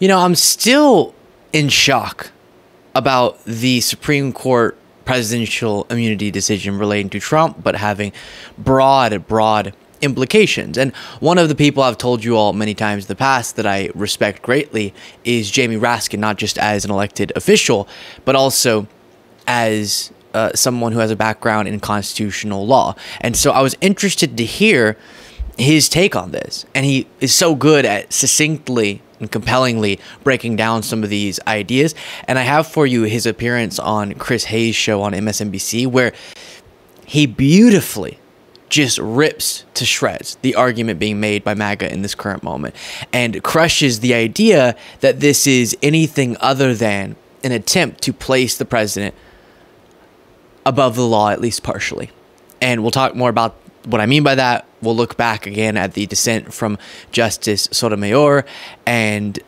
I'm still in shock about the Supreme Court presidential immunity decision relating to Trump, but having broad implications. And one of the people I've told you all many times in the past that I respect greatly is Jamie Raskin, not just as an elected official, but also as someone who has a background in constitutional law. And so I was interested to hear his take on this. And he is so good at succinctly and compellingly breaking down some of these ideas. And I have for you his appearance on Chris Hayes' show on MSNBC, where he beautifully just rips to shreds the argument being made by MAGA in this current moment and crushes the idea that this is anything other than an attempt to place the president above the law, at least partially. And we'll talk more about what I mean by that. We'll look back again at the dissent from Justice Sotomayor and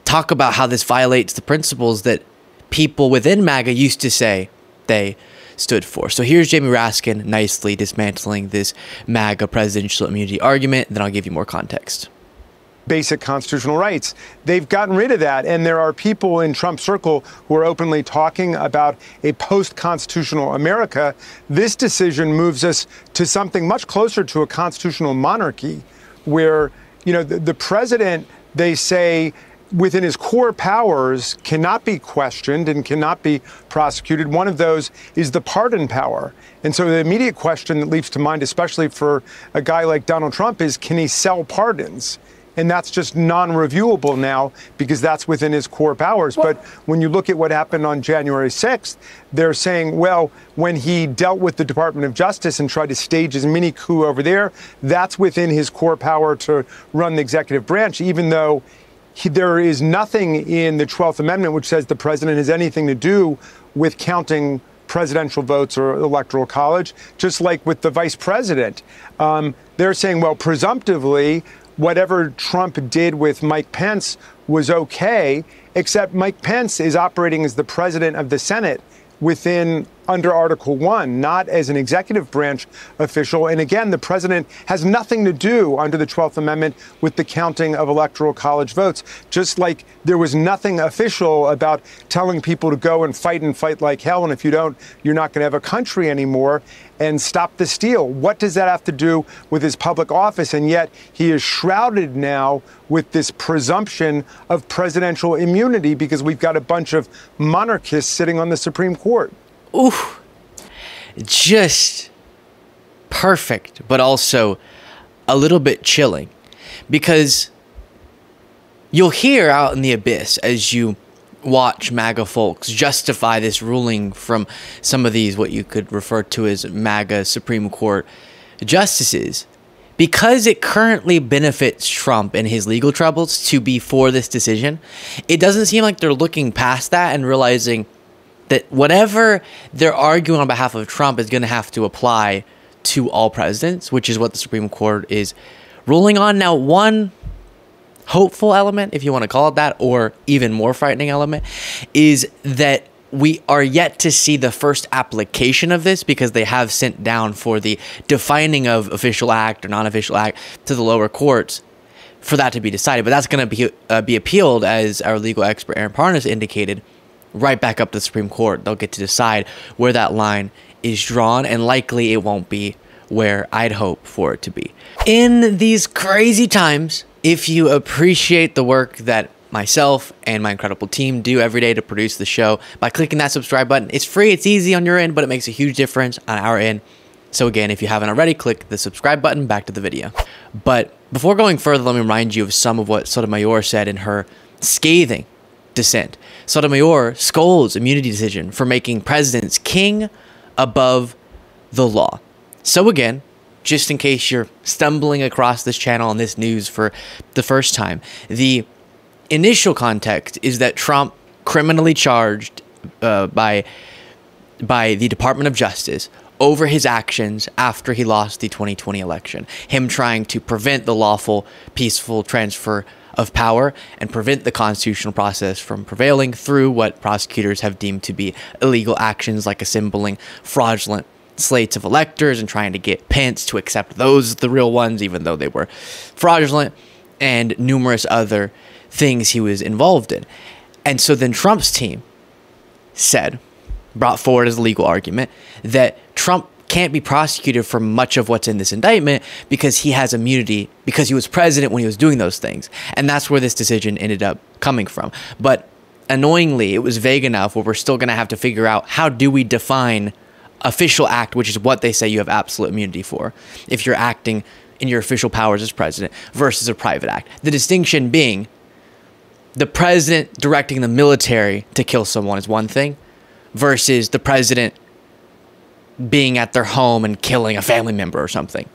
talk about how this violates the principles that people within MAGA used to say they stood for. So here's Jamie Raskin nicely dismantling this MAGA presidential immunity argument. Then I'll give you more context. Basic constitutional rights. They've gotten rid of that. And there are people in Trump's circle who are openly talking about a post-constitutional America. This decision moves us to something much closer to a constitutional monarchy where, the president, they say, within his core powers cannot be questioned and cannot be prosecuted. One of those is the pardon power. And so the immediate question that leaps to mind, especially for a guy like Donald Trump, is can he sell pardons? And that's just non-reviewable now because that's within his core powers. But when you look at what happened on January 6th, they're saying, well, when he dealt with the Department of Justice and tried to stage his mini coup over there, that's within his core power to run the executive branch, even though there is nothing in the 12th Amendment which says the president has anything to do with counting presidential votes or electoral college, just like with the vice president. They're saying, well, presumptively, whatever Trump did with Mike Pence was okay, except Mike Pence is operating as the president of the Senate under Article 1, not as an executive branch official. And again, the president has nothing to do under the 12th Amendment with the counting of electoral college votes, just like there was nothing official about telling people to go and fight like hell. And if you don't, you're not going to have a country anymore and stop the steal. What does that have to do with his public office? And yet he is shrouded now with this presumption of presidential immunity because we've got a bunch of monarchists sitting on the Supreme Court. Oof. Just perfect, but also a little bit chilling because you'll hear out in the abyss as you watch MAGA folks justify this ruling from some of these, what you could refer to as MAGA Supreme Court justices, because it currently benefits Trump and his legal troubles to be for this decision. It doesn't seem like they're looking past that and realizing that whatever they're arguing on behalf of Trump is going to have to apply to all presidents, which is what the Supreme Court is ruling on. Now, one hopeful element, if you want to call it that, or even more frightening element, is that we are yet to see the first application of this because they have sent down for the defining of official act or non-official act to the lower courts for that to be decided. But that's going to be appealed, as our legal expert Aaron Parnas indicated, right back up to the Supreme Court. They'll get to decide where that line is drawn, and likely it won't be where I'd hope for it to be. In these crazy times, if you appreciate the work that myself and my incredible team do every day to produce the show, by clicking that subscribe button, it's free, it's easy on your end, but it makes a huge difference on our end. So again, if you haven't already, click the subscribe button. Back to the video. But before going further, let me remind you of some of what Sotomayor said in her scathing dissent. Sotomayor scolds immunity decision for making presidents king above the law. So again, just in case you're stumbling across this channel and this news for the first time, the initial context is that Trump criminally charged by the Department of Justice over his actions after he lost the 2020 election, him trying to prevent the lawful, peaceful transfer of power and prevent the constitutional process from prevailing through what prosecutors have deemed to be illegal actions like assembling fraudulent slates of electors and trying to get Pence to accept those as the real ones, even though they were fraudulent, and numerous other things he was involved in. And so then Trump's team brought forward as a legal argument that Trump can't be prosecuted for much of what's in this indictment because he has immunity because he was president when he was doing those things. And that's where this decision ended up coming from. But annoyingly, it was vague enough where we're still going to have to figure out how do we define official act, which is what they say you have absolute immunity for if you're acting in your official powers as president, versus a private act. The distinction being the president directing the military to kill someone is one thing versus the president being at their home and killing a family member or something.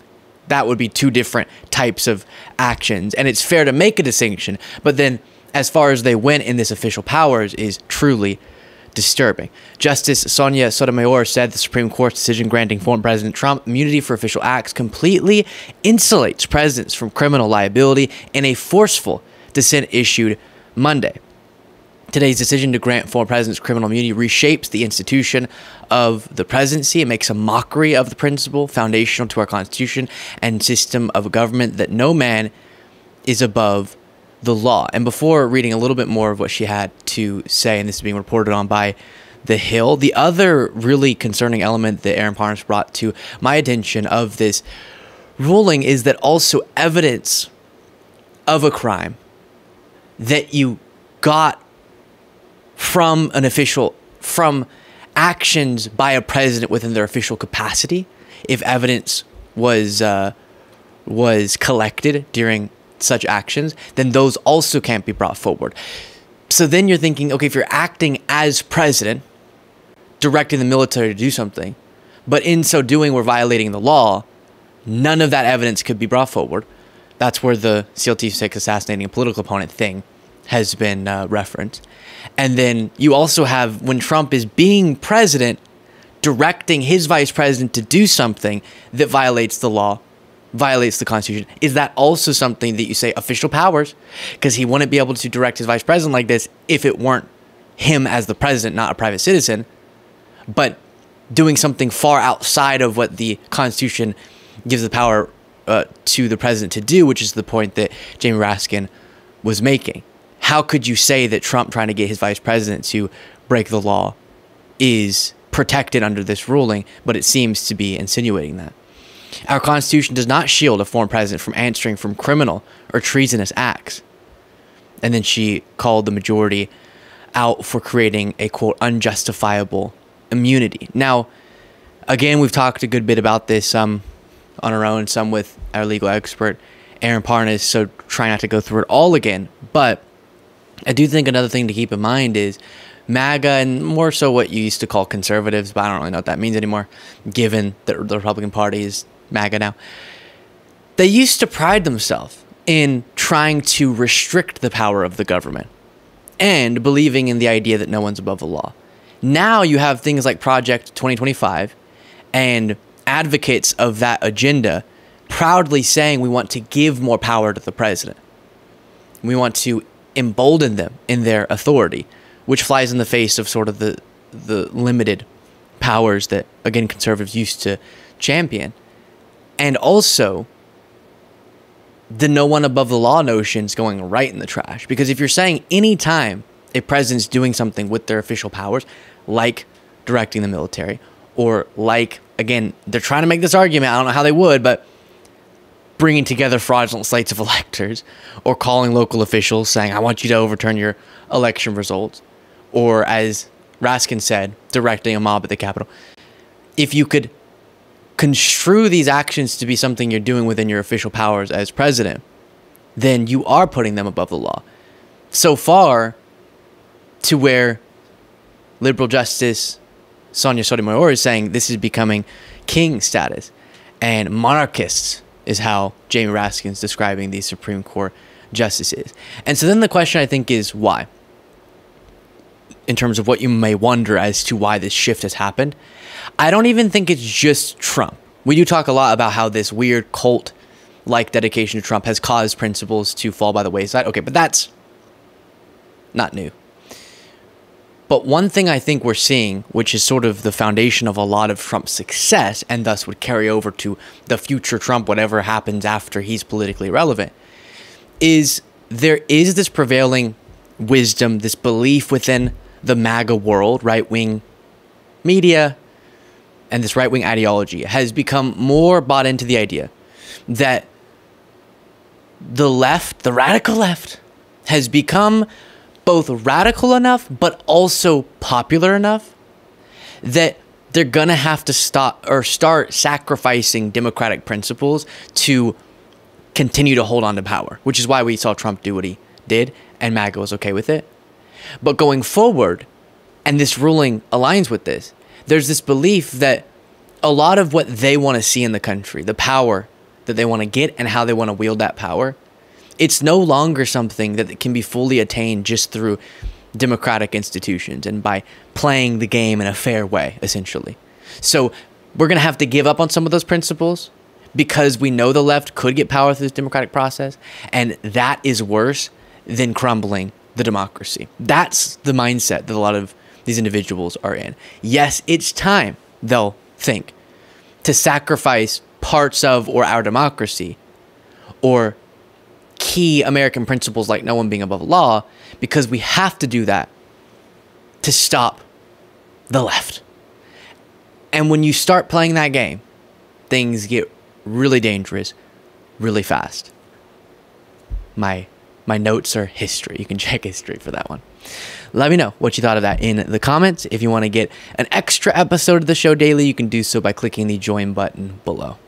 That would be two different types of actions. And it's fair to make a distinction, but then as far as they went in this official powers is truly disturbing. Justice Sonia Sotomayor said the Supreme Court's decision granting former President Trump immunity for official acts completely insulates presidents from criminal liability in a forceful dissent issued Monday. Today's decision to grant former presidents criminal immunity reshapes the institution of the presidency. It makes a mockery of the principle foundational to our Constitution and system of government that no man is above the law. And before reading a little bit more of what she had to say, and this is being reported on by The Hill, the other really concerning element that Aaron Parnas brought to my attention of this ruling is that also evidence of a crime that you got from an official, from actions by a president within their official capacity, if evidence was collected during such actions, then those also can't be brought forward. So then you're thinking, okay, if you're acting as president, directing the military to do something, but in so doing we're violating the law, none of that evidence could be brought forward. That's where the SEAL Team 6 assassinating a political opponent thing has been referenced. And then you also have, when Trump is being president, directing his vice president to do something that violates the law, violates the Constitution. Is that also something that you say official powers? Because he wouldn't be able to direct his vice president like this if it weren't him as the president, not a private citizen, but doing something far outside of what the Constitution gives the power to the president to do, which is the point that Jamie Raskin was making. How could you say that Trump trying to get his vice president to break the law is protected under this ruling, but it seems to be insinuating that? Our Constitution does not shield a foreign president from answering from criminal or treasonous acts. And then she called the majority out for creating a, quote, unjustifiable immunity. Now, again, we've talked a good bit about this, on our own, some with our legal expert, Aaron Parnas, so try not to go through it all again. But I do think another thing to keep in mind is MAGA, and more so what you used to call conservatives, but I don't really know what that means anymore, given that the Republican Party is MAGA now. They used to pride themselves in trying to restrict the power of the government and believing in the idea that no one's above the law. Now you have things like Project 2025 and advocates of that agenda proudly saying we want to give more power to the president. We want to embolden them in their authority, which flies in the face of sort of the limited powers that, again, conservatives used to champion. And also the no one above the law notions going right in the trash. Because if you're saying any time a president's doing something with their official powers, like directing the military, or like, again, they're trying to make this argument, I don't know how they would, but bringing together fraudulent slates of electors, or calling local officials saying, I want you to overturn your election results, or as Raskin said, directing a mob at the Capitol. If you could construe these actions to be something you're doing within your official powers as president, then you are putting them above the law. So far to where liberal justice Sonia Sotomayor is saying this is becoming king status, and monarchists is how Jamie Raskin is describing these Supreme Court justices. And so then the question, I think, is why? In terms of what you may wonder as to why this shift has happened, I don't even think it's just Trump. We do talk a lot about how this weird cult-like dedication to Trump has caused principles to fall by the wayside. Okay, but that's not new. But one thing I think we're seeing, which is sort of the foundation of a lot of Trump's success, and thus would carry over to the future Trump, whatever happens after he's politically relevant, is there is this prevailing wisdom, this belief within the MAGA world, right-wing media, and this right-wing ideology has become more bought into the idea that the left, the radical left, has become both radical enough but also popular enough that they're going to have to start sacrificing democratic principles to continue to hold on to power, which is why we saw Trump do what he did and MAGA was okay with it. But going forward, and this ruling aligns with this, there's this belief that a lot of what they want to see in the country, the power that they want to get and how they want to wield that power, it's no longer something that can be fully attained just through democratic institutions and by playing the game in a fair way, essentially. So we're going to have to give up on some of those principles because we know the left could get power through this democratic process, and that is worse than crumbling the democracy. That's the mindset that a lot of these individuals are in. Yes, it's time, they'll think, to sacrifice parts of or our democracy or key American principles like no one being above law, because we have to do that to stop the left. And when you start playing that game, things get really dangerous really fast. My notes are history. You can check history for that one. Let me know what you thought of that in the comments. If you want to get an extra episode of the show daily, you can do so by clicking the join button below.